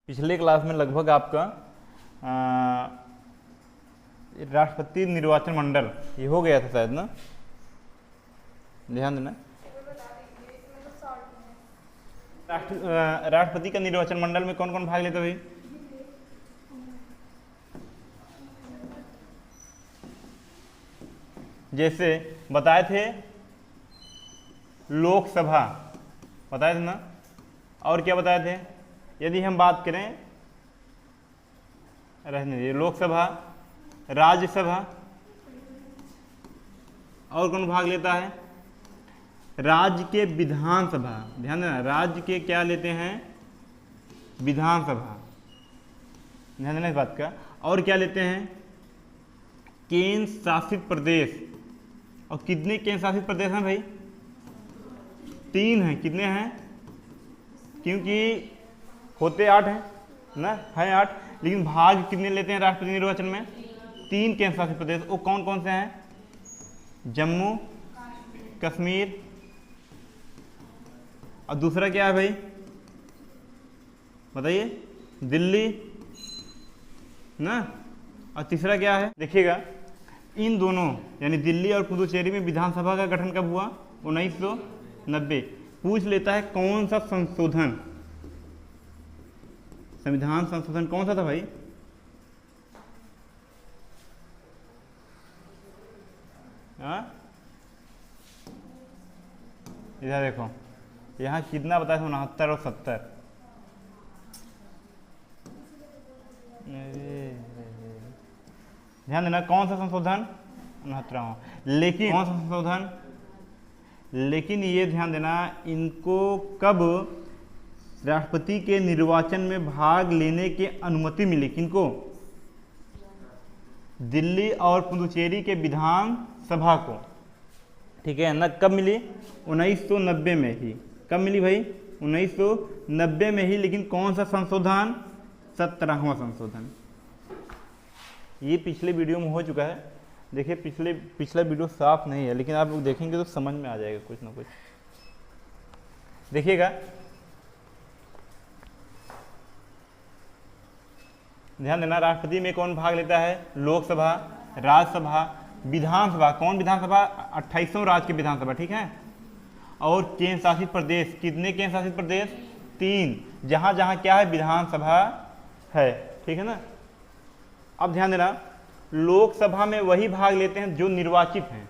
पिछले क्लास में लगभग आपका राष्ट्रपति निर्वाचन मंडल ये हो गया था शायद ना, ध्यान देना। राष्ट्रपति का निर्वाचन मंडल में कौन कौन भाग लेता भाई? जैसे बताए थे लोकसभा बताए थे ना, और क्या बताए थे? यदि हम बात करें, रहने दीजिए, लोकसभा, राज्यसभा, और कौन भाग लेता है? राज्य के विधानसभा, ध्यान देना, राज्य के क्या लेते हैं? विधानसभा, ध्यान देना इस बात का। और क्या लेते हैं? केंद्र शासित प्रदेश। और कितने केंद्र शासित प्रदेश हैं भाई? 3 हैं। कितने हैं? क्योंकि होते 8 हैं ना, है 8, लेकिन भाग कितने लेते हैं राष्ट्रपति निर्वाचन में? 3 केंद्र शासित प्रदेश। वो कौन कौन से हैं? जम्मू कश्मीर, और दूसरा क्या है भाई बताइए? दिल्ली ना, और तीसरा क्या है? देखिएगा, इन दोनों यानी दिल्ली और पुदुचेरी में विधानसभा का गठन कब हुआ? 1990। पूछ लेता है कौन सा संशोधन, संविधान संशोधन कौन सा था भाई? इधर देखो, यहाँ कितना बताया था? 69 और 70। ध्यान देना, कौन सा संशोधन? 69वां। लेकिन कौन सा संशोधन? लेकिन ये ध्यान देना, इनको कब राष्ट्रपति के निर्वाचन में भाग लेने की अनुमति मिली? किनको? दिल्ली और पुदुचेरी के विधान सभा को, ठीक है ना। कब मिली? 1990 में ही। कब मिली भाई? 1990 में ही। लेकिन कौन सा संशोधन? 17वां संशोधन। ये पिछले वीडियो में हो चुका है। देखिए, पिछला वीडियो साफ नहीं है, लेकिन आप लोग देखेंगे तो समझ में आ जाएगा कुछ ना कुछ। देखिएगा, ध्यान देना, राष्ट्रपति में कौन भाग लेता है? लोकसभा, राज्यसभा, विधानसभा। कौन विधानसभा? 28वां राज्य की विधानसभा, ठीक है। और केंद्र शासित प्रदेश, कितने केंद्र शासित प्रदेश? 3, जहां जहां क्या है? विधानसभा है, ठीक है ना। अब ध्यान देना, लोकसभा में वही भाग लेते हैं जो निर्वाचित हैं,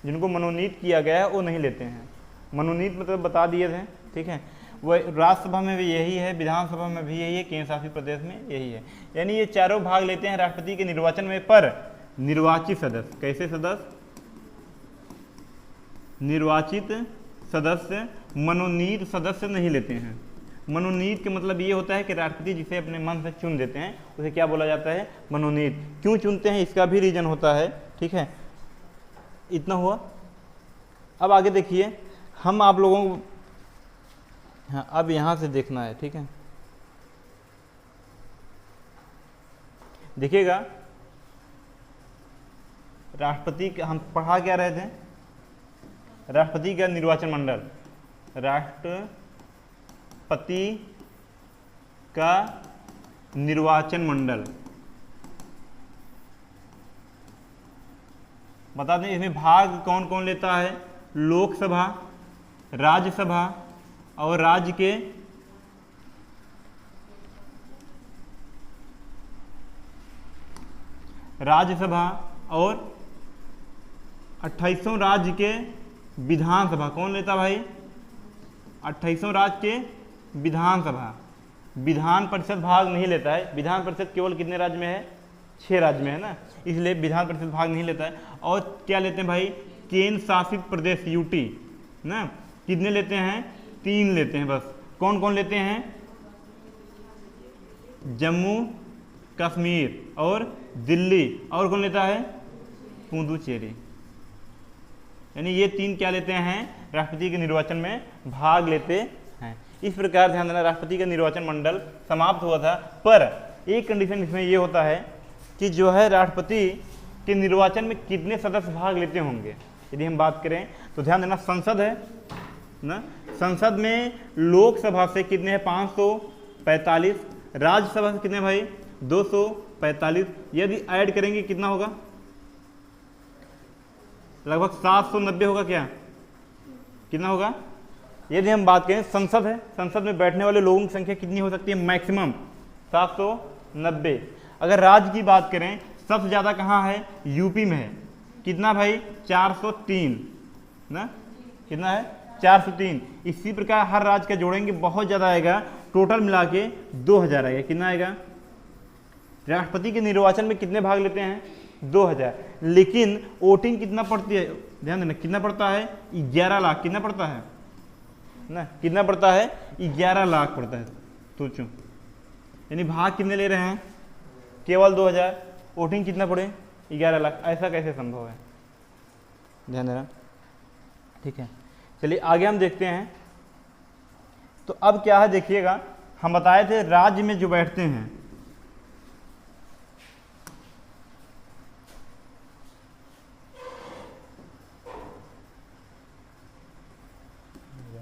जिनको मनोनीत किया गया है वो नहीं लेते हैं। मनोनीत मतलब बता दिए थे, ठीक है। वह राज्यसभा में भी यही है, विधानसभा में भी यही है, केंद्र शासित प्रदेश में यही है। यानी ये चारों भाग लेते हैं राष्ट्रपति के निर्वाचन में, पर निर्वाचित सदस्य, कैसे सदस्य? निर्वाचित सदस्य, मनोनीत सदस्य नहीं लेते हैं। मनोनीत के मतलब ये होता है कि राष्ट्रपति जिसे अपने मन से चुन देते हैं उसे क्या बोला जाता है? मनोनीत। क्यों चुनते हैं इसका भी रीजन होता है, ठीक है। इतना हुआ। अब आगे देखिए, हम आप लोगों को, हाँ, अब यहां से देखना है, ठीक है। देखिएगा, राष्ट्रपति का हम पढ़ा क्या रहे थे? राष्ट्रपति का निर्वाचन मंडल, राष्ट्रपति का निर्वाचन मंडल। बता दें, इसमें भाग कौन कौन लेता है? लोकसभा, राज्यसभा, और राज्य के राज्यसभा, और 28वां राज्य के विधानसभा। कौन लेता भाई? 28वां राज्य के विधानसभा। विधान परिषद भाग नहीं लेता है। विधान परिषद केवल कितने राज्य में है? 6 राज्य में है ना, इसलिए विधान परिषद भाग नहीं लेता है। और क्या लेते हैं भाई? केंद्र शासित प्रदेश, यूटी ना। कितने लेते हैं? 3 लेते हैं बस। कौन कौन लेते हैं? जम्मू कश्मीर और दिल्ली। और कौन लेता है? पुदुचेरी। यानी ये 3 क्या लेते हैं? राष्ट्रपति के निर्वाचन में भाग लेते हैं। इस प्रकार ध्यान देना, राष्ट्रपति का निर्वाचन मंडल समाप्त हुआ था, पर एक कंडीशन इसमें ये होता है कि जो है राष्ट्रपति के निर्वाचन में कितने सदस्य भाग लेते होंगे। यदि हम बात करें तो ध्यान देना, संसद है ना, संसद में लोकसभा से कितने हैं? 545, राज्यसभा से कितने भाई 245, यदि ऐड करेंगे कितना होगा, लगभग 790 होगा क्या, कितना होगा। यदि हम बात करें संसद है, संसद में बैठने वाले लोगों की संख्या कितनी हो सकती है, मैक्सिमम 790। अगर राज्य की बात करें सबसे ज़्यादा कहाँ है, यूपी में है, कितना भाई 403 ना, कितना है 403। इसी प्रकार हर राज्य का जोड़ेंगे बहुत ज़्यादा आएगा, टोटल मिला के 2000 आएगा, कितना आएगा। राष्ट्रपति के निर्वाचन में कितने भाग लेते हैं, 2000, लेकिन वोटिंग कितना पड़ती है, ध्यान देना कितना पड़ता है, 11 लाख, कितना पड़ता है ना, कितना पड़ता है, 11 लाख पड़ता है, सोचो, यानी भाग कितने ले रहे हैं, केवल 2000, वोटिंग कितना पड़े, 11 लाख, ऐसा कैसे संभव है, ध्यान देना, ठीक है। चलिए आगे हम देखते हैं। तो अब क्या है देखिएगा, हम बताए थे राज्य में जो बैठते हैं,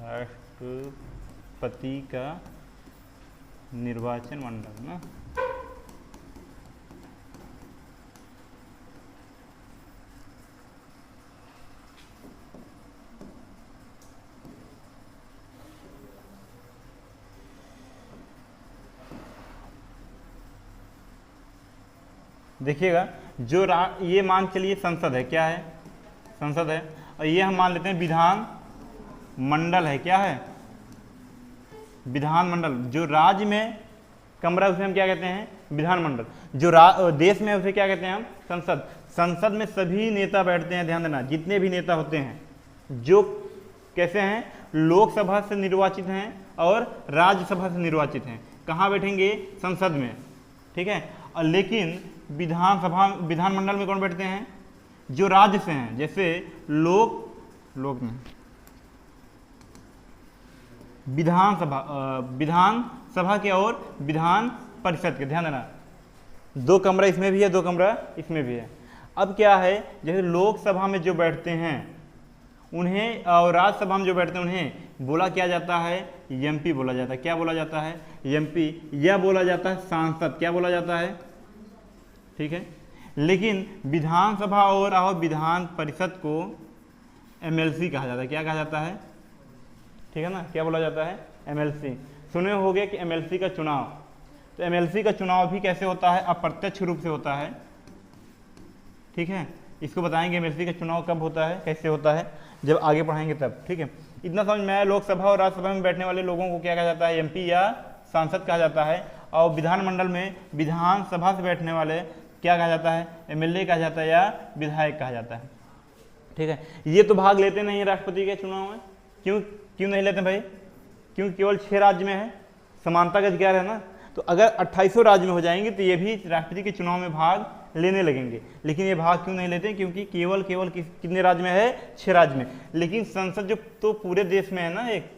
राष्ट्रपति का निर्वाचन मंडल ना, देखिएगा जो ये मान चलिए संसद है, क्या है, संसद है, और ये हम मान लेते हैं विधान मंडल है, क्या है, विधानमंडल। जो राज्य में कमरा उसे हम क्या कहते हैं, विधानमंडल। जो देश में उसे क्या कहते हैं हम, संसद। संसद में सभी नेता बैठते हैं, ध्यान देना, जितने भी नेता होते हैं जो कैसे हैं, लोकसभा से निर्वाचित हैं और राज्यसभा से निर्वाचित हैं, कहाँ बैठेंगे, संसद में, ठीक है। और लेकिन विधानसभा विधानमंडल में कौन बैठते हैं, जो राज्य से हैं, जैसे लोक में विधानसभा के और विधान परिषद के, ध्यान देना, 2 कमरा इसमें भी है, 2 कमरा इसमें भी है। अब क्या है, जैसे लोकसभा में जो बैठते हैं उन्हें, और राज्यसभा में जो बैठते हैं उन्हें बोला क्या जाता है, एमपी बोला जाता है, क्या बोला जाता है, एमपी, या बोला जाता है सांसद, क्या बोला जाता है, ठीक है। लेकिन विधानसभा और विधान परिषद को एमएलसी कहा जाता है, क्या कहा जाता है, ठीक है ना, क्या बोला जाता है, एमएलसी। सुने होंगे कि एमएलसी का चुनाव, तो एमएलसी का चुनाव भी कैसे होता है, अप्रत्यक्ष रूप से होता है, ठीक है। इसको बताएंगे एमएलसी का चुनाव कब होता है, कैसे होता है, जब आगे पढ़ाएंगे तब, ठीक है। इतना समझ में आया, लोकसभा और राज्यसभा में बैठने वाले लोगों को क्या कहा जाता है, एमपी या सांसद कहा जाता है, और विधानमंडल में विधानसभा से बैठने वाले क्या कहा जाता है, एमएलए कहा जाता है या विधायक कहा जाता है, ठीक है। ये तो भाग लेते नहीं है राष्ट्रपति के चुनाव में, क्यों नहीं लेते भाई, क्योंकि केवल 6 राज्य में है, समानता का अधिकार है ना। तो अगर 2800 राज्य में हो जाएंगे तो ये भी राष्ट्रपति के चुनाव में भाग लेने लगेंगे, लेकिन ये भाग क्यों नहीं लेते, क्योंकि केवल कितने राज्य में है, 6 राज्य में। लेकिन संसद जो तो पूरे देश में है ना एक,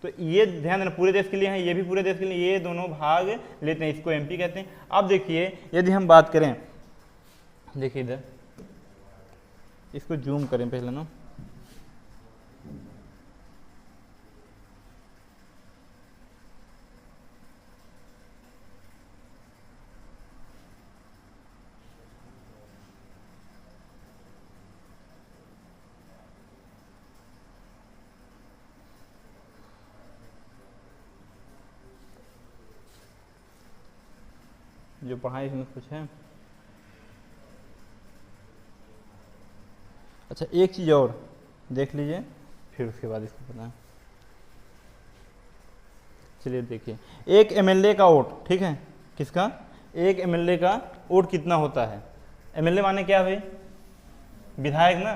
तो ये ध्यान देना पूरे देश के लिए है, ये भी पूरे देश के लिए, ये दोनों भाग लेते हैं, इसको एमपी कहते हैं। अब देखिए यदि हम बात करें, देखिए इधर इसको जूम करें पहले ना, जो पढ़ाई इसमें कुछ है। अच्छा एक चीज़ और देख लीजिए, फिर उसके बाद इसको बताएं। चलिए देखिए, एक एमएलए का वोट, ठीक है, किसका, एक एमएलए का वोट कितना होता है। एमएलए माने क्या भाई, विधायक ना।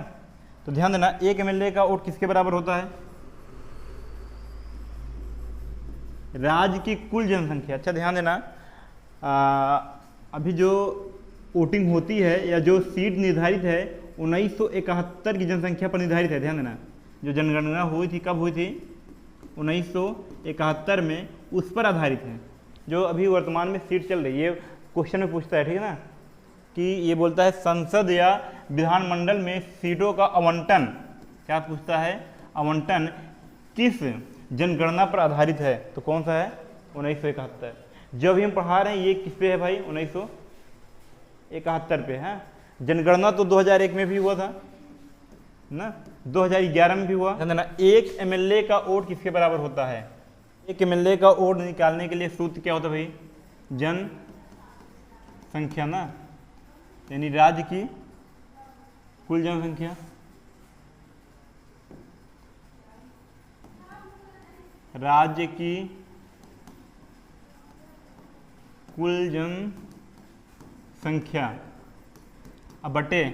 तो ध्यान देना, एक एमएलए का वोट किसके बराबर होता है, राज्य की कुल जनसंख्या। अच्छा ध्यान देना, अभी जो वोटिंग होती है या जो सीट निर्धारित है 1971 की जनसंख्या पर निर्धारित है। ध्यान देना, जो जनगणना हुई थी कब हुई थी, 1971 में, उस पर आधारित है। जो अभी वर्तमान में सीट चल रही है, क्वेश्चन में पूछता है, ठीक है ना, कि ये बोलता है संसद या विधानमंडल में सीटों का आवंटन, क्या पूछता है, आवंटन किस जनगणना पर आधारित है, तो कौन सा है, 1971। जो भी हम पढ़ा रहे हैं ये किस पे है भाई, 1971 पे है। जनगणना तो 2001 में भी हुआ था ना, 2011 में भी हुआ ना। एक एमएलए का वोट किसके बराबर होता है? एक एमएलए का वोट निकालने के लिए सूत्र क्या होता है भाई, जनसंख्या ना, यानी राज्य की कुल जनसंख्या, राज्य की कुल जनसंख्या अब बटे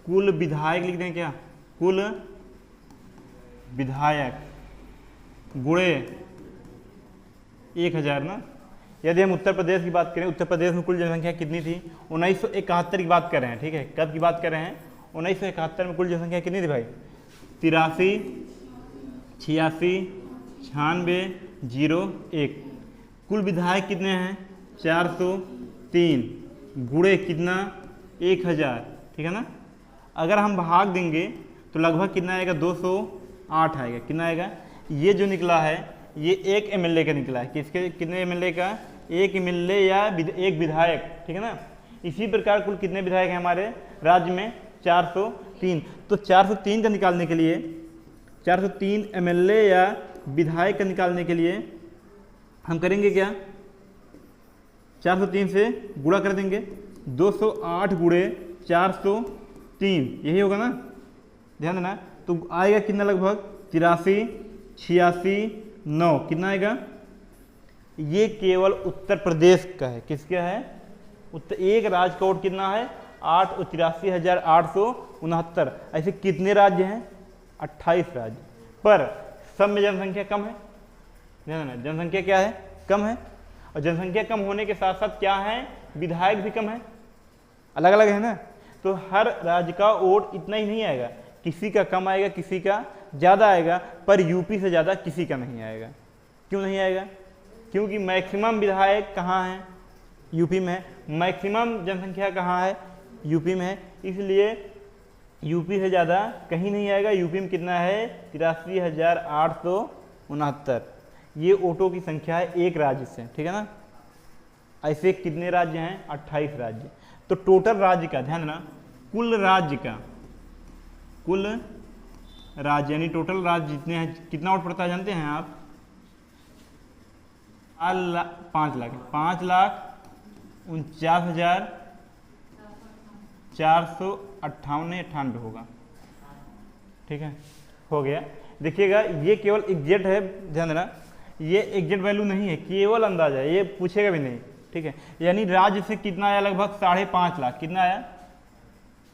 कुल विधायक, लिख दें क्या, कुल विधायक गुणे 1000 ना। यदि हम उत्तर प्रदेश की बात करें, उत्तर प्रदेश में कुल जनसंख्या कितनी थी? 1971 की बात कर रहे हैं, ठीक है। कब की बात कर रहे हैं? 1971 में कुल जनसंख्या कितनी थी भाई? 83, 86, 96, 01। कुल विधायक कितने हैं? 403 गुणे कितना? 1000, ठीक है ना। अगर हम भाग देंगे तो लगभग कितना आएगा? 208 आएगा। कितना आएगा? ये जो निकला है ये एक एमएलए का निकला है। किसके, कितने एमएलए का? एक एमएलए या एक विधायक, ठीक है ना। इसी प्रकार कुल कितने विधायक हैं हमारे राज्य में? 403। तो 403 का निकालने के लिए, 403 एमएलए या विधायक का निकालने के लिए हम करेंगे क्या? 403 से गुणा कर देंगे, 208 गुणे 403, यही होगा ना, ध्यान देना। तो आएगा कितना? लगभग 83, 86, 9। कितना आएगा? ये केवल उत्तर प्रदेश का है। किसका है? एक राज्य का वोट कितना है? 83,869। ऐसे कितने राज्य हैं? 28 राज्य, पर सब में जनसंख्या कम है। ध्यान देना, जनसंख्या क्या है? कम है। और जनसंख्या कम होने के साथ साथ क्या है? विधायक भी कम है, अलग अलग है ना। तो हर राज्य का वोट इतना ही नहीं आएगा, किसी का कम आएगा, किसी का ज़्यादा आएगा, पर यूपी से ज़्यादा किसी का नहीं आएगा। क्यों नहीं आएगा? क्योंकि मैक्सिमम विधायक कहाँ हैं? यूपी में है। मैक्सिमम जनसंख्या कहाँ है? यूपी में है। इसलिए यूपी से ज़्यादा कहीं नहीं आएगा। यूपी में कितना है? 83,869। ये वोटों की संख्या है एक राज्य से, ठीक है ना। ऐसे कितने राज्य हैं? 28 राज्य। तो टोटल राज्य का, ध्यान देना, कुल राज्य का, कुल राज्य यानी टोटल राज्य जितने हैं, कितना वोट पड़ता है जानते हैं आप? 5,49,498 होगा, ठीक है, हो गया। देखिएगा ये केवल एग्जैक्ट है, ध्यान देना, ये एग्जैक्ट वैल्यू नहीं है, केवल अंदाजा है, ये पूछेगा भी नहीं, ठीक है। यानी राज्य से कितना आया? लगभग 5.5 लाख। कितना आया?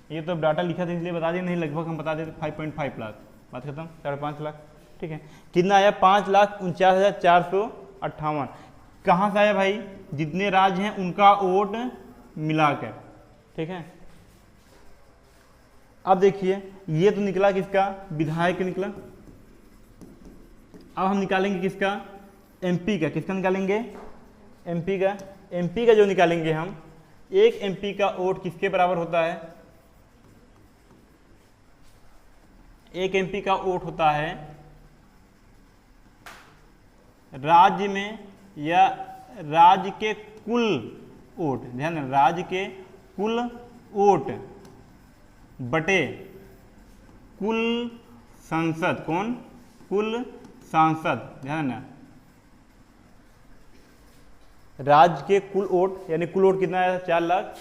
ये तो डाटा लिखा था इसलिए बता दिया, नहीं लगभग हम बता देते 5.5 लाख। बात खत्म। 5.5 लाख, ठीक है। कितना आया? 5,49,458। कहाँ से आया भाई? जितने राज्य हैं उनका वोट मिलाकर, ठीक है। अब देखिए ये तो निकला किसका? विधायक निकला। अब हम निकालेंगे किसका? एमपी का। किसका निकालेंगे? एमपी का। एमपी का जो निकालेंगे हम, एक एमपी का वोट किसके बराबर होता है? एक एमपी का वोट होता है राज्य में या राज्य के कुल वोट, ध्यान देना, राज्य के कुल वोट बटे कुल सांसद। कौन? कुल सांसद, ध्यान देना। राज्य के कुल वोट यानी कुल वोट कितना आया? 4 लाख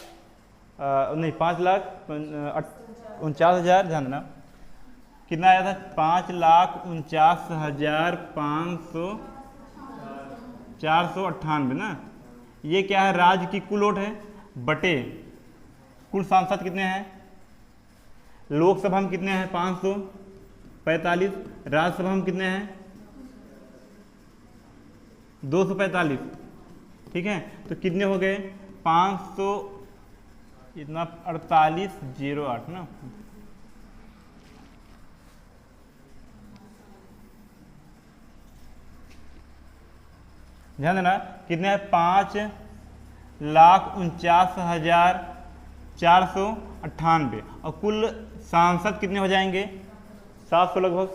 नहीं 5,49,000, ध्यान देना। कितना आया था? 5,49,498 ना। ये क्या है? राज्य की कुल वोट है बटे कुल सांसद कितने हैं? लोकसभा में कितने हैं? 545। राज्यसभा में कितने हैं? 245, ठीक है। तो कितने हो गए? 500 इतना 4808 ना। ध्यान देना, कितने हैं? 5,49,498 और कुल सांसद कितने हो जाएंगे? 700 लगभग,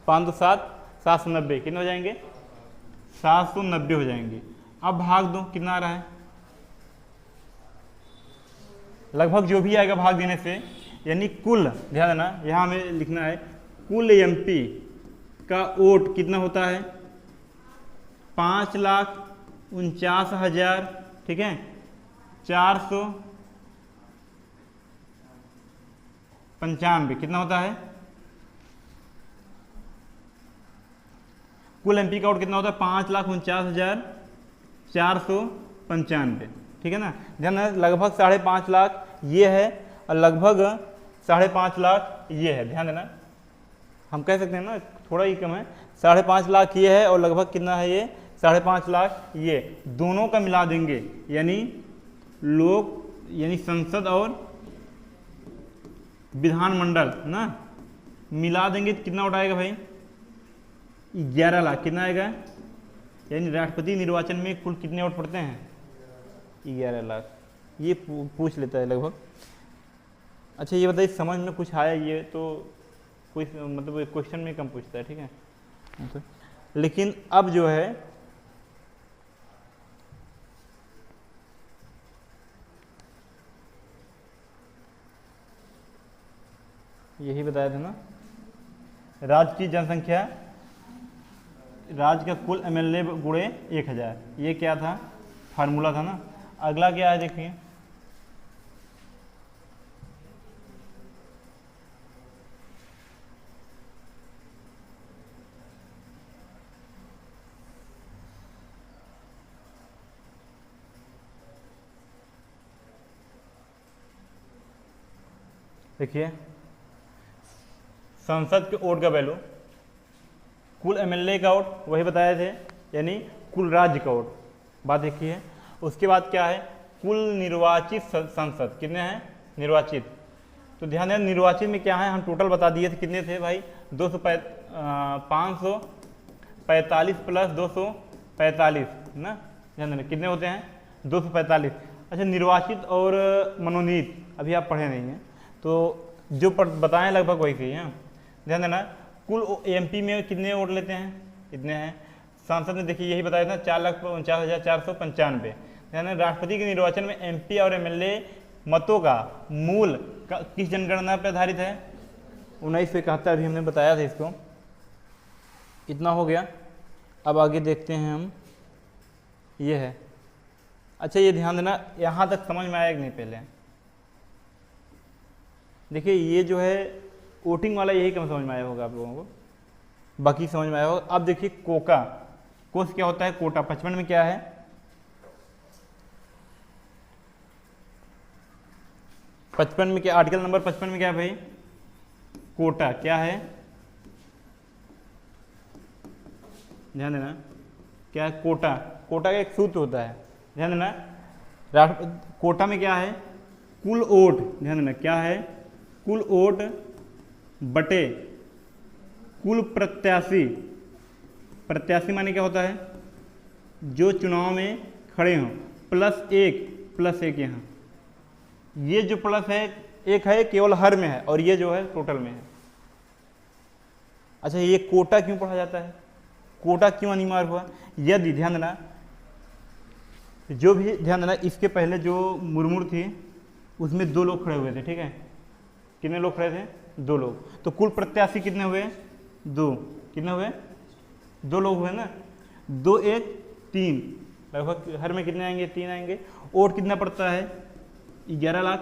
5 2 7 790 कितने हो जाएंगे? 790 हो जाएंगे। अब भाग दो, कितना आ रहा है, लगभग जो भी आएगा भाग देने से, यानी कुल, ध्यान देना यहाँ हमें लिखना है, कुल एमपी का वोट कितना होता है, 5,49,000, ठीक है, 495, कितना होता है, कुल एमपी का वोट कितना होता है, 5,49,495, ठीक है ना। ध्यान देना लगभग 5.5 लाख ये है और लगभग 5.5 लाख ये है। ध्यान देना, हम कह सकते हैं ना थोड़ा ही कम है, 5.5 लाख ये है और लगभग कितना है ये, 5.5 लाख ये, दोनों का मिला देंगे यानी लोक यानी संसद और विधानमंडल ना मिला देंगे तो कितना उठाएगा भाई, 11 लाख। कितना आएगा, यानी राष्ट्रपति निर्वाचन में कुल कितने वोट पड़ते हैं, 11 लाख। ये पूछ लेता है लगभग। अच्छा ये बताइए समझ में कुछ आया, ये तो कोई मतलब क्वेश्चन में कम पूछता है, ठीक है। लेकिन अब जो है यही बताया था ना, राज्य की जनसंख्या, राज्य का कुल एमएलए गुणे 1000, ये क्या था, फार्मूला था ना। अगला क्या है देखिए, देखिए संसद के वोट का वैल्यू, कुल एमएलए का वोट वही बताए थे, यानी कुल राज्य का वोट, बात देखिए। उसके बाद क्या है, कुल निर्वाचित संसद कितने हैं, निर्वाचित, तो ध्यान दें निर्वाचित में क्या है, हम टोटल बता दिए थे कितने थे भाई, 545 प्लस 245 ना, ध्यान दें कितने होते हैं, 245। अच्छा निर्वाचित और मनोनीत अभी आप पढ़े नहीं हैं तो जो बताएं लगभग वही सही है। ध्यान देना कुल एमपी में कितने वोट लेते हैं, इतने हैं। सांसद ने देखिए यही बताया था 4,49,495। ध्यान देना राष्ट्रपति के निर्वाचन में एमपी और एमएलए मतों का मूल किस जनगणना पर आधारित है, 1971, अभी हमने बताया था इसको, इतना हो गया। अब आगे देखते हैं हम, ये है। अच्छा ये ध्यान देना यहाँ तक समझ में आया कि नहीं, पहले देखिए ये जो है वोटिंग वाला यही कम समझ में आया होगा आप लोगों को, बाकी समझ में आया होगा। अब देखिए कोका, कोस क्या होता है, कोटा 55 में क्या है, पचपन में क्या, आर्टिकल नंबर 55 में क्या है भाई, कोटा क्या है, ध्यान देना क्या है, कोटा, कोटा का एक सूत्र होता है, ध्यान देना कोटा में क्या है, कुल वोट, ध्यान देना क्या है, कुल वोट बटे कुल प्रत्याशी, प्रत्याशी माने क्या होता है, जो चुनाव में खड़े हों, प्लस एक यहाँ, ये जो प्लस है एक है केवल हर में है और ये जो है टोटल में है। अच्छा ये कोटा क्यों पढ़ा जाता है, कोटा क्यों अनिवार्य हुआ, यदि ध्यान देना जो भी, ध्यान देना इसके पहले जो मुर्मू थी उसमें 2 लोग खड़े हुए थे, ठीक है, कितने लोग खड़े थे, 2 लोग, तो कुल प्रत्याशी कितने हुए, 2, कितने हुए, 2 लोग हुए ना, 2 1 3, लगभग हर में कितने आएंगे, 3 आएंगे। वोट कितना पड़ता है, 11 लाख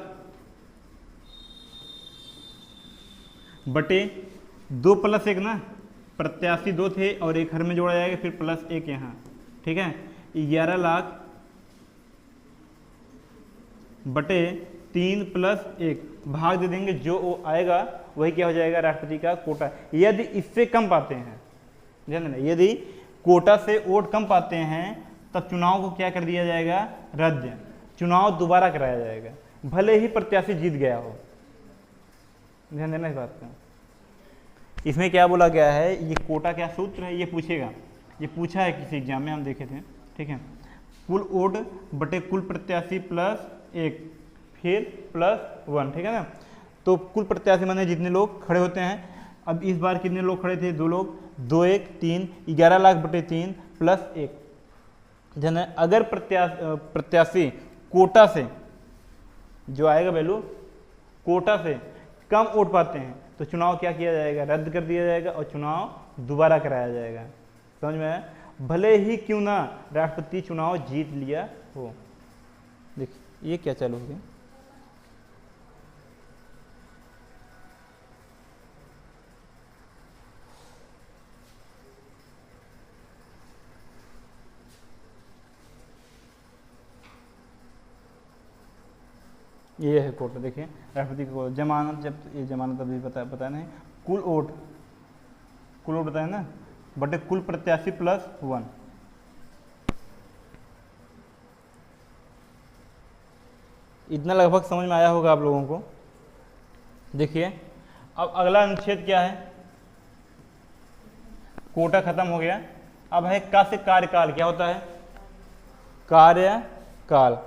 बटे 2 प्लस 1 ना, प्रत्याशी 2 थे और एक हर में जोड़ा जाएगा, फिर प्लस 1 यहाँ, ठीक है, 11 लाख बटे 3 प्लस 1, भाग दे देंगे, जो आएगा वही क्या हो जाएगा, राष्ट्रपति का कोटा। यदि इससे कम पाते हैं, ध्यान देना यदि कोटा से वोट कम पाते हैं तब चुनाव को क्या कर दिया जाएगा, रद्द, चुनाव दोबारा कराया जाएगा, भले ही प्रत्याशी जीत गया हो। ध्यान देना इस बात का। इसमें क्या बोला गया है, ये कोटा क्या सूत्र है, ये पूछेगा, ये पूछा है किसी एग्जाम में, हम देखे थे, ठीक है, कुल वोट बटे कुल प्रत्याशी प्लस 1 फिर प्लस 1, ठीक है ना। तो कुल प्रत्याशी माने जितने लोग खड़े होते हैं, अब इस बार कितने लोग खड़े थे, 2 लोग, 2 1 3, 11 लाख बटे 3 प्लस 1। ध्यान है, अगर प्रत्याशी कोटा से, जो आएगा वैल्यू कोटा से कम वोट पाते हैं तो चुनाव क्या किया जाएगा, रद्द कर दिया जाएगा और चुनाव दोबारा कराया जाएगा। समझ में आया? भले ही क्यों ना राष्ट्रपति चुनाव जीत लिया हो। देखिए ये क्या चालू हो गया, ये है कोटा। देखिए राष्ट्रपति को जमानत, जब ये जमानत अभी पता नहीं, कुल वोट बताया ना बटे कुल प्रत्याशी प्लस 1। इतना लगभग समझ में आया होगा आप लोगों को। देखिए अब अगला अनुच्छेद क्या है, कोटा खत्म हो गया। अब है का से कार्यकाल। क्या होता है, कार्यकाल।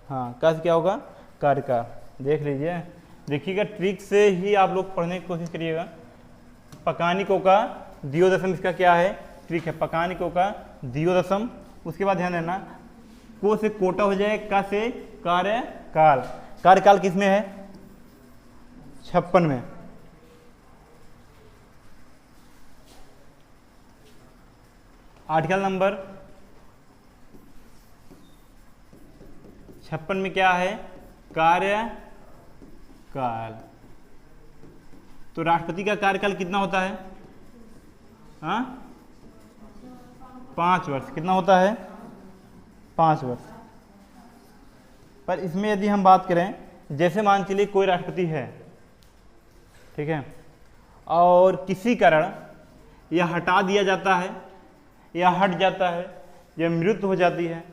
हाँ का से क्या होगा, कार्यकाल। देख लीजिए, देखिएगा ट्रिक से ही आप लोग पढ़ने की कोशिश करिएगा। पकानिकों का दियोदशम इसका क्या है, ट्रिक है, पकानिकों का दियोदशम। उसके बाद ध्यान देना, को से कोटा हो जाए, का से कार्यकाल। कार्यकाल किस में है, 56 में। आर्टिकल नंबर 56 में क्या है, कार्यकाल। तो राष्ट्रपति का कार्यकाल कितना होता है, हाँ 5 वर्ष। कितना होता है, 5 वर्ष। पर इसमें यदि हम बात करें, जैसे मान चलिए कोई राष्ट्रपति है, ठीक है, और किसी कारण यह हटा दिया जाता है या हट जाता है या मृत्यु हो जाती है।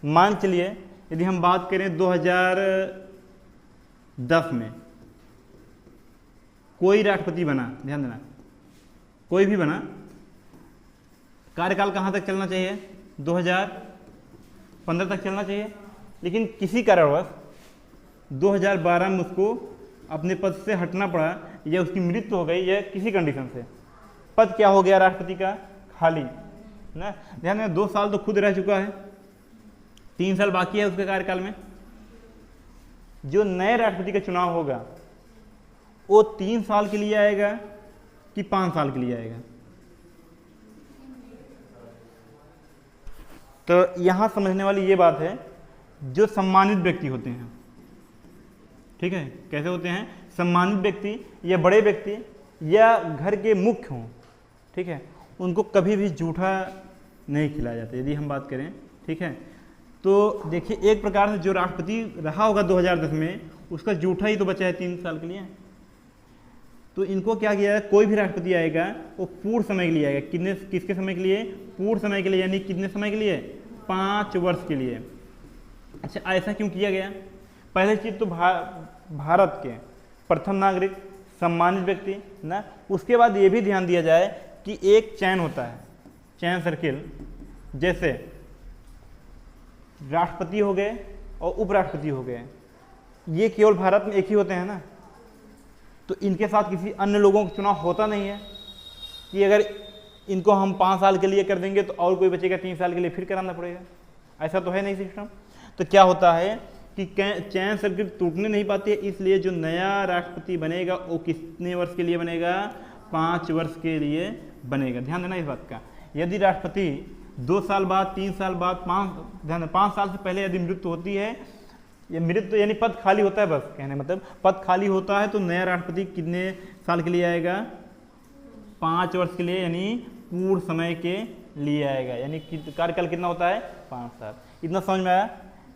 मान चलिए यदि हम बात करें 2010 में कोई राष्ट्रपति बना, ध्यान देना कोई भी बना, कार्यकाल कहाँ तक चलना चाहिए, 2015 तक चलना चाहिए। लेकिन किसी कारणवश 2012 में उसको अपने पद से हटना पड़ा या उसकी मृत्यु हो गई या किसी कंडीशन से, पद क्या हो गया राष्ट्रपति का, खाली ना। ध्यान देना 2 साल तो खुद रह चुका है, 3 साल बाकी है उसके कार्यकाल में। जो नए राष्ट्रपति का चुनाव होगा वो 3 साल के लिए आएगा कि 5 साल के लिए आएगा। तो यहां समझने वाली ये बात है, जो सम्मानित व्यक्ति होते हैं, ठीक है, कैसे होते हैं, सम्मानित व्यक्ति या बड़े व्यक्ति या घर के मुख्य हों, ठीक है, उनको कभी भी जूठा नहीं खिलाया जाता। यदि हम बात करें, ठीक है, तो देखिए एक प्रकार से जो राष्ट्रपति रहा होगा 2010 में, उसका जूठा ही तो बचा है 3 साल के लिए। तो इनको क्या किया है, कोई भी राष्ट्रपति आएगा वो पूर्ण समय के लिए आएगा। किसके समय के लिए, पूर्ण समय के लिए, यानी कितने समय के लिए, 5 वर्ष के लिए। अच्छा ऐसा क्यों किया गया, पहले चीज तो भारत के प्रथम नागरिक, सम्मानित व्यक्ति ना। उसके बाद ये भी ध्यान दिया जाए कि एक चयन होता है, चयन सर्किल, जैसे राष्ट्रपति हो गए और उपराष्ट्रपति हो गए, ये केवल भारत में एक ही होते हैं ना। तो इनके साथ किसी अन्य लोगों का चुनाव होता नहीं है कि अगर इनको हम 5 साल के लिए कर देंगे तो और कोई बचेगा 3 साल के लिए फिर कराना पड़ेगा, ऐसा तो है नहीं सिस्टम। तो क्या होता है कि चयन सर्किल टूटने नहीं पाती है, इसलिए जो नया राष्ट्रपति बनेगा वो कितने वर्ष के लिए बनेगा, 5 वर्ष के लिए बनेगा। ध्यान देना इस बात का। यदि राष्ट्रपति 2 साल बाद, 3 साल बाद, 5 साल से पहले यदि मृत्यु होती है, या मृत्यु यानी पद खाली होता है, बस कहने मतलब पद खाली होता है, तो नया राष्ट्रपति कितने साल के लिए आएगा, 5 वर्ष के लिए, यानी पूर्ण समय के लिए आएगा। यानी कार्यकाल कितना होता है, 5 साल। इतना समझ में आया।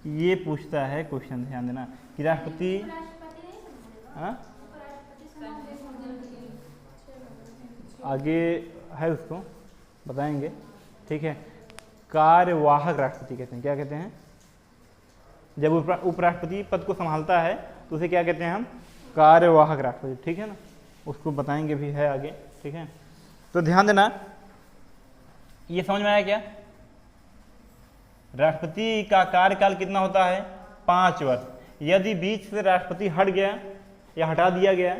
ये पूछता है क्वेश्चन, ध्यान देना कि राष्ट्रपति, आगे है उसको बताएंगे, ठीक है। कार्यवाहक राष्ट्रपति कहते हैं, क्या कहते हैं, जब उपराष्ट्रपति पद को संभालता है तो उसे क्या कहते हैं हम, कार्यवाहक राष्ट्रपति, ठीक है ना। उसको बताएंगे भी है आगे, ठीक है। तो ध्यान देना, ये समझ में आया क्या, राष्ट्रपति का कार्यकाल कितना होता है, 5 वर्ष। यदि बीच से राष्ट्रपति हट गया या हटा दिया गया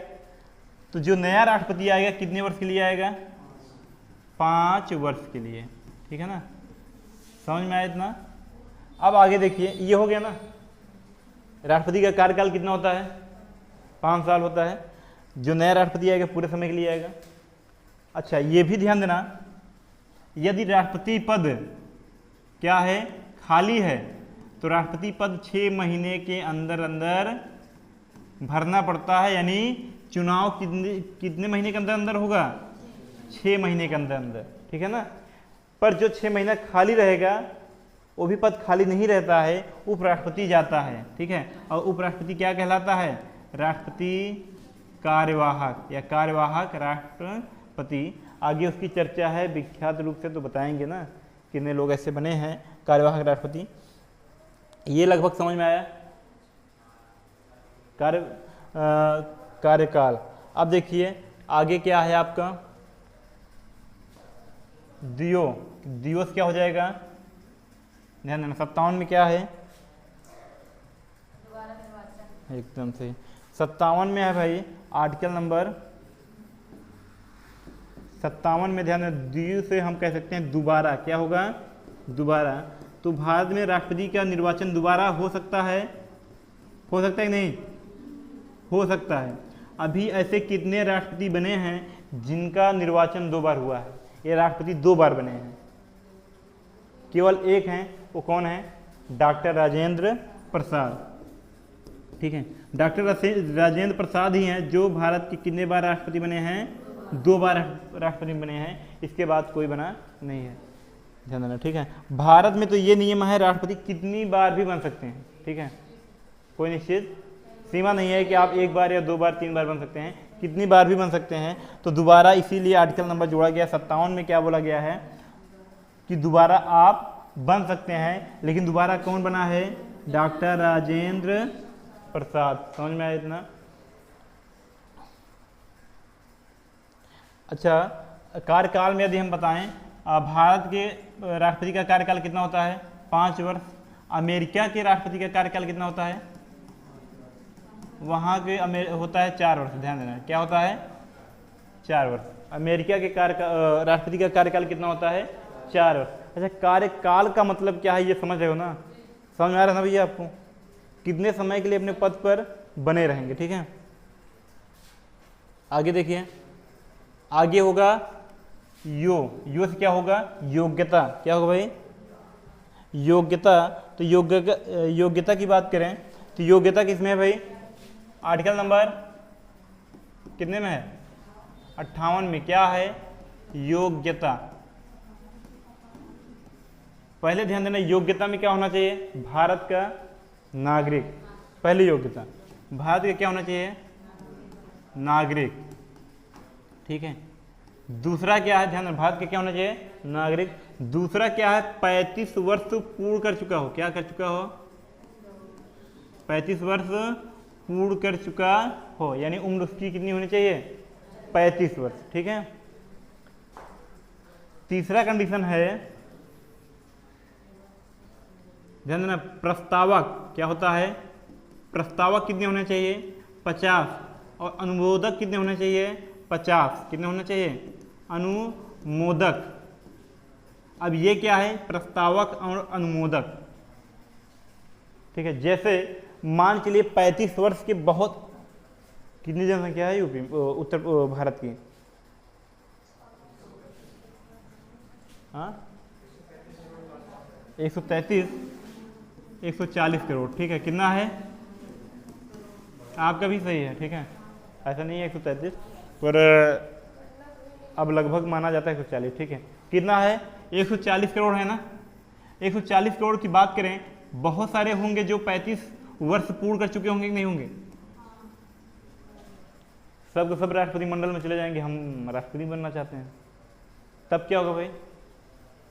तो जो नया राष्ट्रपति आएगा कितने वर्ष के लिए आएगा? 5 वर्ष के लिए, ठीक है ना, समझ में आया इतना। अब आगे देखिए, ये हो गया ना, राष्ट्रपति का कार्यकाल कितना होता है? 5 साल होता है। जो नया राष्ट्रपति आएगा पूरे समय के लिए आएगा। अच्छा, ये भी ध्यान देना, यदि राष्ट्रपति पद क्या है? खाली है, तो राष्ट्रपति पद 6 महीने के अंदर अंदर भरना पड़ता है। यानी चुनाव कितने महीने के अंदर अंदर होगा? 6 महीने के अंदर अंदर, ठीक है ना। पर जो 6 महीना खाली रहेगा वो भी पद खाली नहीं रहता है, उपराष्ट्रपति जाता है, ठीक है। और उपराष्ट्रपति क्या कहलाता है? राष्ट्रपति कार्यवाहक या कार्यवाहक राष्ट्रपति। आगे उसकी चर्चा है विख्यात रूप से, तो बताएंगे ना कितने लोग ऐसे बने हैं कार्यवाहक राष्ट्रपति। ये लगभग समझ में आया कार्यकाल। अब देखिए आगे क्या है आपका? दिवस क्या हो जाएगा? ध्यान देना, 57 में क्या है? एकदम सही, 57 में है भाई, आर्टिकल नंबर 57 में ध्यान देना, द्विव से हम कह सकते हैं दोबारा। क्या होगा? दोबारा। तो भारत में राष्ट्रपति का निर्वाचन दोबारा हो सकता है? हो सकता है कि नहीं? हो सकता है। अभी ऐसे कितने राष्ट्रपति बने हैं जिनका निर्वाचन 2 बार हुआ है? ये राष्ट्रपति 2 बार बने हैं, केवल एक हैं, वो कौन है? डॉक्टर राजेंद्र प्रसाद, ठीक है। डॉक्टर राजेंद्र प्रसाद ही हैं जो भारत के कितने बार राष्ट्रपति बने हैं? 2 बार राष्ट्रपति बने हैं, इसके बाद कोई बना नहीं है, ध्यान देना, ठीक है। भारत में तो ये नियम है राष्ट्रपति कितनी बार भी बन सकते हैं, ठीक है, कोई निश्चित सीमा नहीं है कि आप 1 बार या 2 बार 3 बार बन सकते हैं, कितनी बार भी बन सकते हैं। तो दोबारा इसीलिए आर्टिकल नंबर जोड़ा गया। 57 में क्या बोला गया है कि दोबारा आप बन सकते हैं, लेकिन दोबारा कौन बना है? डॉक्टर राजेंद्र प्रसाद। समझ में आया इतना? अच्छा, कार्यकाल में यदि हम बताएं, भारत के राष्ट्रपति का कार्यकाल कितना होता है? 5 वर्ष। अमेरिका के राष्ट्रपति का कार्यकाल कितना होता है? वहाँ के होता है 4 वर्ष। ध्यान देना, क्या होता है? 4 वर्ष। अमेरिका के राष्ट्रपति का कार्यकाल कितना होता है? 4 वर्ष। अच्छा, कार्यकाल का मतलब क्या है ये समझ रहे हो ना? समझ में आ रहा है ना भैया आपको? कितने समय के लिए अपने पद पर बने रहेंगे, ठीक है। आगे देखिए, आगे होगा यो से क्या होगा? योग्यता। क्या होगा भाई? योग्यता। तो योग्यता की बात करें तो योग्यता किसमें है भाई? आर्टिकल नंबर कितने में है? 58 में। क्या है? योग्यता। पहले ध्यान देना, योग्यता में क्या होना चाहिए? भारत का नागरिक। पहली योग्यता भारत का क्या होना चाहिए? नागरिक, ठीक है। दूसरा क्या है? ध्यान देना, भारत का क्या होना चाहिए? नागरिक। दूसरा क्या है? 35 वर्ष पूर्ण कर चुका हो। क्या कर चुका हो? 35 वर्ष पूर्ण कर चुका हो, यानी उम्र उसकी कितनी होनी चाहिए? 35 वर्ष, ठीक है। तीसरा कंडीशन है, ध्यान देना, प्रस्तावक। क्या होता है? प्रस्तावक कितने होने चाहिए? 50। और अनुमोदक कितने होने चाहिए? 50। कितने होने चाहिए? अनुमोदक। अब ये क्या है? प्रस्तावक और अनुमोदक, ठीक है। जैसे मान चलिए 35 वर्ष के बहुत, कितनी जनसंख्या है यूपी उत्तर भारत की? हाँ, 140 करोड़, ठीक है। कितना है? आपका भी सही है, ठीक है, ऐसा नहीं है 133, पर अब लगभग माना जाता है 140, ठीक है। कितना है? 140 करोड़ है ना। 140 करोड़ की बात करें, बहुत सारे होंगे जो 35 वर्ष पूर्ण कर चुके होंगे कि नहीं होंगे? सब सब राष्ट्रपति मंडल में चले जाएंगे, हम राष्ट्रपति बनना चाहते हैं, तब क्या होगा भाई?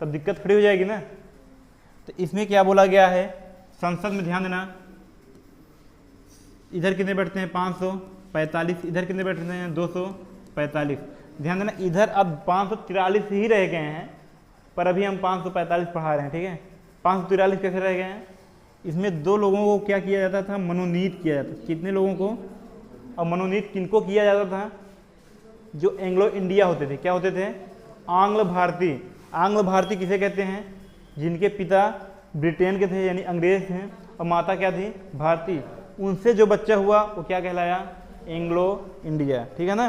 तब दिक्कत खड़ी हो जाएगी ना। तो इसमें क्या बोला गया है? संसद में ध्यान देना, इधर कितने बैठते हैं? 545। इधर कितने बैठते हैं? 245। ध्यान देना, इधर अब 543 ही रह गए हैं, पर अभी हम 545 पढ़ा रहे हैं, ठीक है। 543 कैसे रह गए हैं? इसमें 2 लोगों को क्या किया जाता था? मनोनीत किया जाता था। कितने लोगों को? और मनोनीत किनको किया जाता था? जो एंग्लो इंडिया होते थे, क्या होते थे? आंग्ल भारतीय। आंग्ल भारतीय किसे कहते हैं? जिनके पिता ब्रिटेन के थे यानी अंग्रेज थे और माता क्या थी? भारतीय। उनसे जो बच्चा हुआ वो क्या कहलाया? Anglo India. ठीक है ना?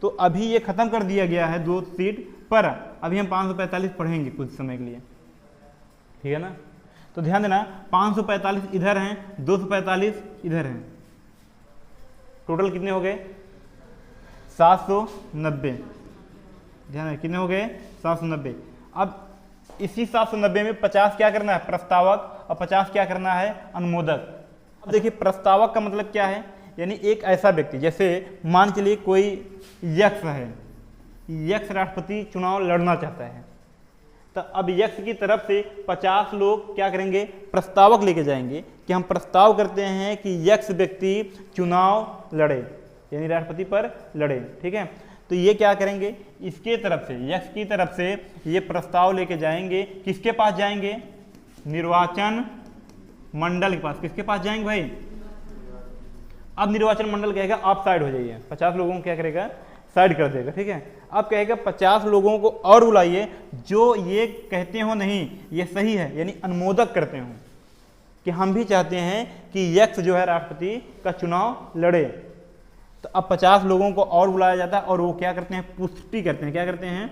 तो अभी ये खत्म कर दिया गया है 2 सीट पर, अभी हम 545 पढ़ेंगे कुछ समय के लिए। ठीक है ना? तो ध्यान देना 545 इधर हैं, 245 इधर हैं, टोटल कितने हो गए? 790। ध्यान है कितने हो गए? 790। अब इसी 790 में 50 क्या करना है? प्रस्तावक, और 50 क्या करना है? अनुमोदक। अब देखिए प्रस्तावक का मतलब क्या है? यानी एक ऐसा व्यक्ति, जैसे मान चलिए कोई यक्ष है, यक्ष राष्ट्रपति चुनाव लड़ना चाहता है, तो अब यक्ष की तरफ से 50 लोग क्या करेंगे? प्रस्तावक लेके जाएंगे कि हम प्रस्ताव करते हैं कि यक्ष व्यक्ति चुनाव लड़े, यानी राष्ट्रपति पर लड़े। ठीक है? तो ये क्या करेंगे? इसके तरफ से, यक्ष की तरफ से ये प्रस्ताव लेके जाएंगे, किसके पास जाएंगे? निर्वाचन मंडल के पास। किसके पास जाएंगे भाई? अब निर्वाचन मंडल कहेगा आप साइड हो जाइए, 50 लोगों को क्या करेगा? साइड कर देगा। ठीक है? अब कहेगा 50 लोगों को और बुलाइए जो ये कहते हो नहीं ये सही है, यानी अनुमोदक करते हो कि हम भी चाहते हैं कि यक्ष जो है राष्ट्रपति का चुनाव लड़े। तो अब 50 लोगों को और बुलाया जाता है और वो क्या करते हैं? पुष्टि करते हैं। क्या करते हैं?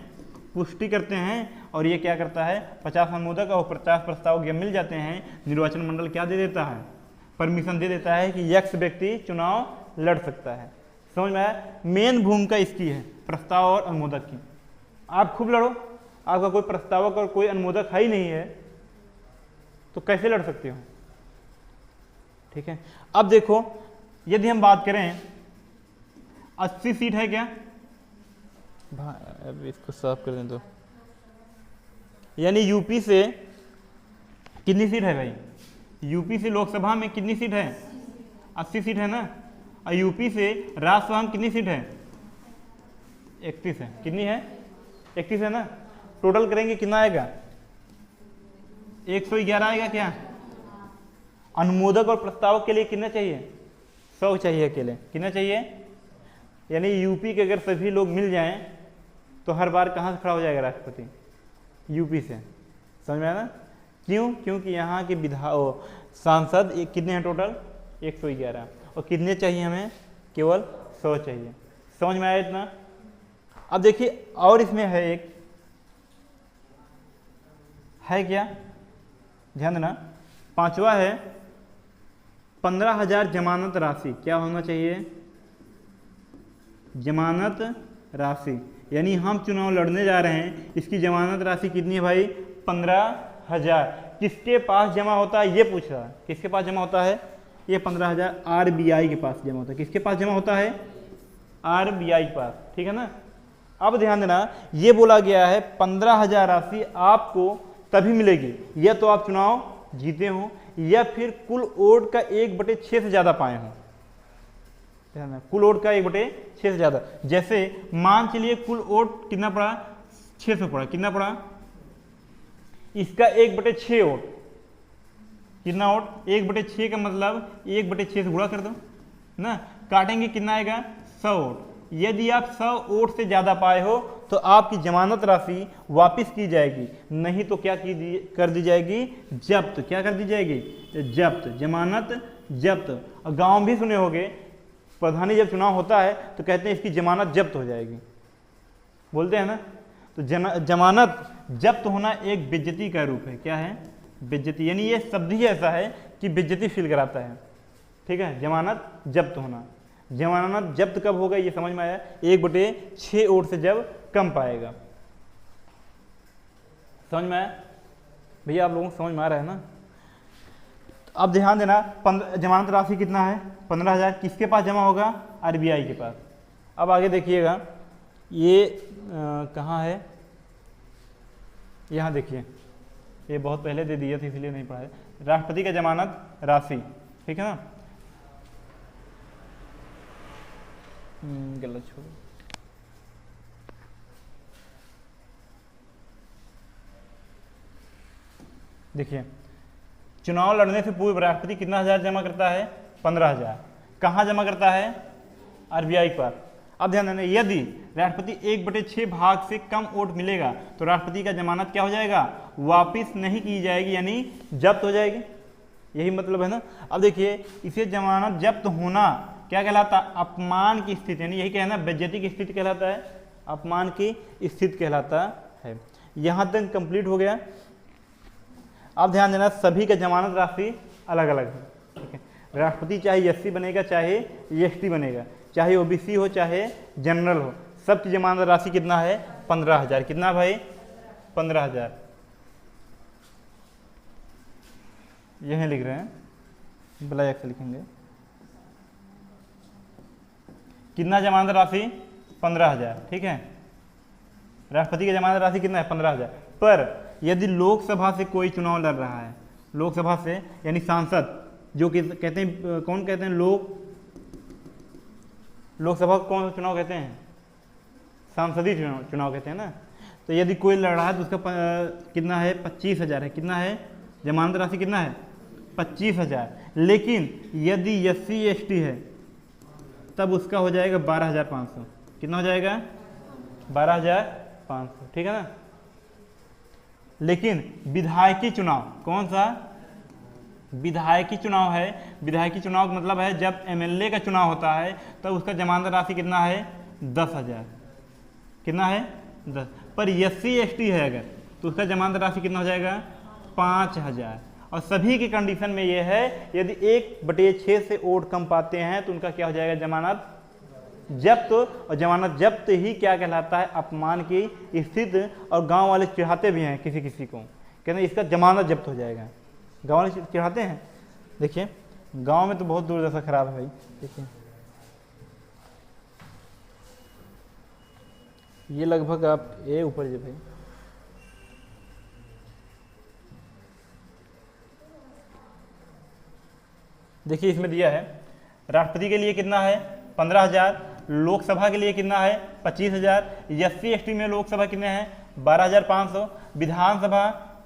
पुष्टि करते हैं। और ये क्या करता है? 50 अनुमोदक और 50 प्रस्ताव जब मिल जाते हैं, निर्वाचन मंडल क्या दे देता है? परमिशन दे देता है कि यक्ष व्यक्ति चुनाव लड़ सकता है। समझ में आया? मेन भूमिका इसकी है, प्रस्ताव और अनुमोदक की। आप खूब लड़ो, आपका कोई प्रस्तावक और कोई अनुमोदक है ही नहीं है तो कैसे लड़ सकते हो? ठीक है? अब देखो यदि हम बात करें 80 सीट है क्या? अब इसको साफ कर दें तो, यानी यूपी से कितनी सीट है भाई? यूपी से लोकसभा में कितनी सीट है? 80 सीट है ना। और यूपी से राज्यसभा में कितनी सीट है? 31 है। कितनी है? 31 है ना। टोटल करेंगे कितना आएगा? 111 आएगा क्या? अनुमोदक और प्रस्तावक के लिए कितना चाहिए? 100 चाहिए अकेले। कितना चाहिए? यानी यूपी के अगर सभी लोग मिल जाएं तो हर बार कहाँ से खड़ा हो जाएगा राष्ट्रपति? यूपी से। समझ में आया ना? क्यों? क्योंकि यहाँ के सांसद कितने हैं टोटल? 111। और कितने चाहिए हमें? केवल 100 चाहिए। समझ में आया इतना? अब देखिए और इसमें है एक, है क्या? ध्यान देना। 5वां है 15,000 जमानत राशि। क्या होना चाहिए? जमानत राशि। यानी हम चुनाव लड़ने जा रहे हैं, इसकी जमानत राशि कितनी है भाई? 15,000। किसके पास जमा होता है ये पूछ रहा है। किसके पास जमा होता है? ये 15,000 आरबीआई के पास जमा होता है। किसके पास जमा होता है? आरबीआई के पास। ठीक है ना? अब ध्यान देना, ये बोला गया है 15,000 राशि आपको तभी मिलेगी या तो आप चुनाव जीते हो या फिर कुल वोट का 1/6 से ज्यादा पाए हो। कुल वोट का 1/6 से ज्यादा। जैसे मान चलिए कुल वोट कितना पड़ा? 600 पड़ा। कितना पड़ा? इसका 1/6 वोट। कितना वोट? 1/6 का मतलब 1/6 से गुणा कर दो ना, काटेंगे कितना आएगा? 100 वोट। यदि आप 100 वोट से ज्यादा पाए हो तो आपकी जमानत राशि वापस की जाएगी, नहीं तो क्या कर दी जाएगी? जब्त। क्या कर दी जाएगी? जब्त। जमानत जब्त। और गांव भी सुने होंगे, प्रधानी जब चुनाव होता है तो कहते हैं इसकी जमानत जब्त हो जाएगी, बोलते हैं ना। तो जमानत जब्त होना एक बेइज्जती का रूप है। क्या है? बेइज्जती। यानी ये शब्द ही ऐसा है कि बेइज्जती फील कराता है। ठीक है? जमानत जब्त होना। जमानत जब्त कब होगा ये समझ में आया? 1/6 वोट से जब कम पाएगा। समझ में आया भैया? आप लोगों को समझ में आ रहा है ना? अब ध्यान देना, जमानत राशि कितना है? 15,000। किसके पास जमा होगा? आरबीआई के पास। अब आगे देखिएगा, ये कहाँ है? यहाँ देखिए, ये बहुत पहले दे दिया था इसलिए नहीं पढ़ा है। राष्ट्रपति का जमानत राशि। ठीक है ना? गलत छोड़ो। देखिए, चुनाव लड़ने से पूर्व राष्ट्रपति कितना हजार जमा करता है? 15,000। कहाँ जमा करता है? आरबीआई के पास। अब ध्यान देना, यदि राष्ट्रपति 1/6 भाग से कम वोट मिलेगा तो राष्ट्रपति का जमानत क्या हो जाएगा, वापिस नहीं की जाएगी, यानी जब्त हो जाएगी। यही मतलब है ना। अब देखिए, इसे जमानत जब्त होना क्या कहलाता है, अपमान की स्थिति, यानी यही कहना बेइज्जती की स्थिति कहलाता है, अपमान की स्थिति कहलाता है। यहां तक कंप्लीट हो गया। अब ध्यान देना, सभी का जमानत राशि अलग अलग है, ठीक है। राष्ट्रपति चाहे एससी बनेगा चाहे एसटी बनेगा, चाहे ओबीसी हो चाहे जनरल हो, सबकी जमानत राशि कितना है, 15,000। कितना भाई, 15,000। यह लिख रहे हैं, ब्लैक से लिखेंगे। कितना जमानत राशि, 15,000, ठीक है। राष्ट्रपति की जमानत राशि कितना है, 15,000। पर यदि लोकसभा से कोई चुनाव लड़ रहा है, लोकसभा से यानी सांसद, जो कि कहते हैं, कौन कहते हैं, लोकसभा को कौन सा चुनाव कहते हैं, सांसदीय चुनाव कहते हैं ना। तो यदि कोई लड़ रहा है तो उसका कितना है, 25,000 है। कितना है, जमानत राशि कितना है, 25,000। लेकिन यदि एससी एसटी है तब उसका हो जाएगा 12,500। कितना हो जाएगा, 12,500, ठीक है ना। लेकिन विधायकी चुनाव, कौन सा, विधायकी चुनाव है। विधायकी चुनाव का मतलब है जब एमएलए का चुनाव होता है तब उसका जमानत राशि कितना है, 10,000। कितना है, 10। पर एससी एसटी है अगर तो उसका जमानत राशि कितना हो जाएगा, 5,000। और सभी की कंडीशन में ये है, यदि 1/6 से वोट कम पाते हैं तो उनका क्या हो जाएगा, जमानत जब्त। और जमानत जब्त ही क्या कहलाता है, अपमान की स्थिति। और गांव वाले चिढ़ाते भी हैं किसी किसी को, कहते हैं इसका जमानत जब्त हो जाएगा, गांव वाले चिढ़ाते हैं। देखिए गांव में तो बहुत दुर्दशा खराब है भाई। देखिए ये लगभग आप ए ऊपर जो भाई, देखिए इसमें दिया है राष्ट्रपति के लिए कितना है, 15,000। लोकसभा के लिए कितना है, 25,000। एससी एसटी में लोकसभा कितने हैं, 12,500। विधानसभा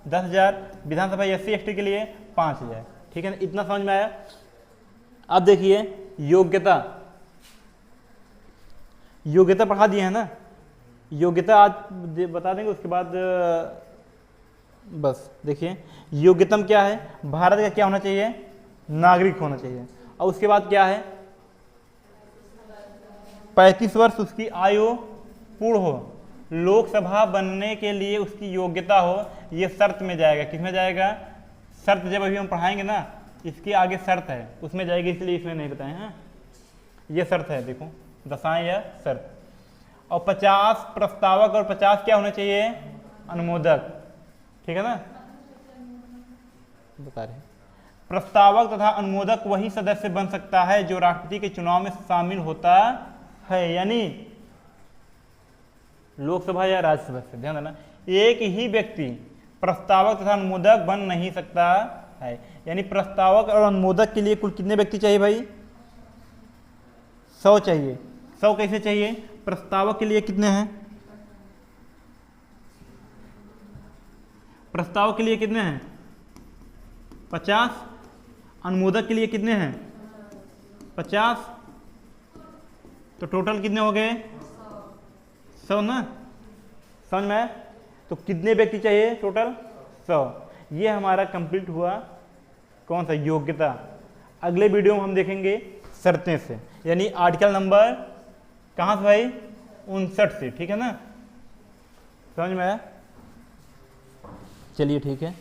10,000। विधानसभा एससी एसटी के लिए 5,000, ठीक है ना। इतना समझ में आया। अब देखिए योग्यता, योग्यता पढ़ा दिए है ना, योग्यता आज बता देंगे, उसके बाद बस। देखिए योग्यता क्या है, भारत का क्या होना चाहिए, नागरिक होना चाहिए। और उसके बाद क्या है, 35 वर्ष उसकी आयु पूर्ण हो, लोकसभा बनने के लिए उसकी योग्यता हो, ये शर्त में जाएगा। किस में जाएगा, शर्त जब अभी हम पढ़ाएंगे ना, इसके आगे शर्त है उसमें जाएगी, इसलिए इसमें नहीं बताए हैं। ये शर्त है, देखो दशाएं या शर्त। और 50 प्रस्तावक और 50 क्या होने चाहिए, अनुमोदक, ठीक है ना। बता रहे प्रस्तावक तथा अनुमोदक वही सदस्य बन सकता है जो राष्ट्रपति के चुनाव में शामिल होता है, यानी लोकसभा या राज्यसभा से। ध्यान देना, एक ही व्यक्ति प्रस्तावक तथा अनुमोदक बन नहीं सकता है, यानी प्रस्तावक और अनुमोदक के लिए कुल कितने व्यक्ति चाहिए भाई, 100 चाहिए। 100 कैसे चाहिए, प्रस्तावक के लिए कितने हैं, प्रस्तावक के लिए कितने हैं, 50। अनुमोदक के लिए कितने हैं, 50। तो टोटल कितने हो गए, 100 ना। समझ में? तो कितने व्यक्ति चाहिए टोटल, 100। ये हमारा कंप्लीट हुआ कौन सा, योग्यता। अगले वीडियो में हम देखेंगे शर्तें से, यानी आर्टिकल नंबर कहाँ से भाई, 59 से, ठीक है ना। समझ में आया? चलिए ठीक है।